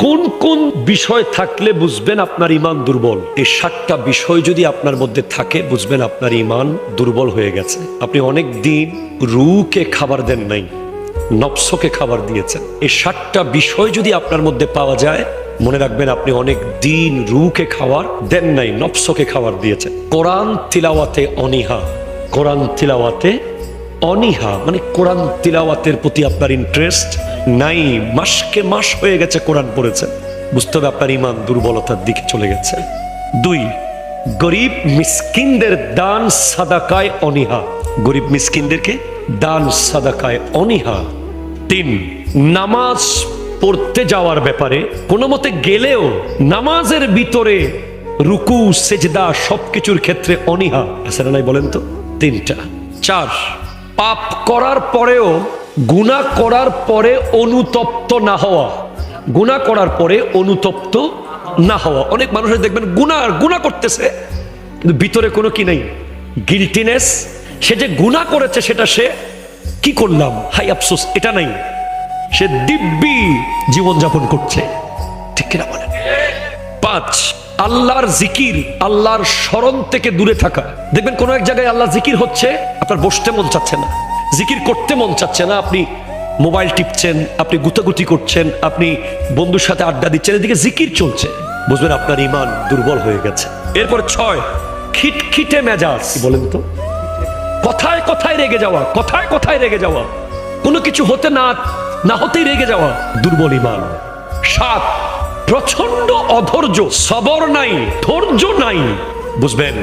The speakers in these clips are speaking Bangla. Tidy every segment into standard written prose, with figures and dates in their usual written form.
কোন কোন বিষয় থাকলে বুঝবেন আপনার ঈমান দুর্বল? এই 7টা বিষয় যদি আপনার মধ্যে থাকে বুঝবেন আপনার ঈমান দুর্বল হয়ে গেছে। আপনি অনেক দিন রূহকে খাবার দেন নাই, নফসকে খাবার দিয়েছেন। এই 7টা বিষয় যদি আপনার মধ্যে পাওয়া যায় মনে রাখবেন আপনি অনেক দিন রূহকে খাবার দেন নাই, নফসকে খাবার দিয়েছেন। কোরআন তিলাওয়াতে অনীহা, কোরআন তিলাওয়াতে অনীহা মানে কোরআন তিলাওয়াতের প্রতি আপনার ইন্টারেস্ট নাই। মাসকে মাস হয়ে গেছে কোরআন পড়েছেন, বুঝতে হবে আপনার ঈমান দুর্বলতার দিকে চলে গেছে। 2, গরিব মিসকিনদের দান সাদাকায় অনীহা, গরিব মিসকিনদেরকে দান সাদাকায় অনীহা। 3, নামাজ পড়তে যাওয়ার ব্যাপারে কোনো মতে গেলেও নামাজের ভিতরে রুকু সেজদা সবকিছুর ক্ষেত্রে অনীহা আছে না নাই বলেন তো? 3টা। 4, পাপ করার পরেও গুনাহ করার পরে অনুতপ্ত না হওয়া, গুনাহ করার পরে অনুতপ্ত না হওয়া। অনেক মানুষের দেখবেন গুনাহ করতেছে কিন্তু ভিতরে কোনো কি নাই, গিল্টিনেস। সে যে গুনাহ করেছে সেটা সে কি করলাম হাই আফসোস এটা নাই, সে দিব্যি জীবনযাপন করছে, ঠিক কিনা বলেন? 5, আল্লাহর জিকির, আল্লাহর স্মরণ থেকে দূরে থাকা। দেখবেন কোনো এক জায়গায় আল্লাহ জিকির হচ্ছে, আপনার বসতে মন চাচ্ছে না, জিকির করতে মন চাচ্ছে না, আপনি মোবাইল টিপছেন, আপনি গুতাগুতি করছেন, আপনি বন্ধুর সাথে আড্ডা দিচ্ছেন, এদিকে জিকির চলছে, বুঝবেন আপনার ঈমান দুর্বল হয়ে গেছে। এরপর 6, খিটখিটে মেজাজ। বলেন তো, কথায় কথায় রেগে যাওয়া, কথায় কথায় রেগে যাওয়া, কোনো কিছু হতে না হতেই রেগে যাওয়া, দুর্বল ঈমান। 7, প্রচন্ড অধৈর্য, সবর নাই, ধৈর্য নাই, বুঝবেন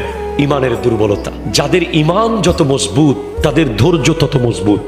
ঈমানের দুর্বলতা। যাদের ঈমান যত মজবুত তাদের ধৈর্য তত মজবুত।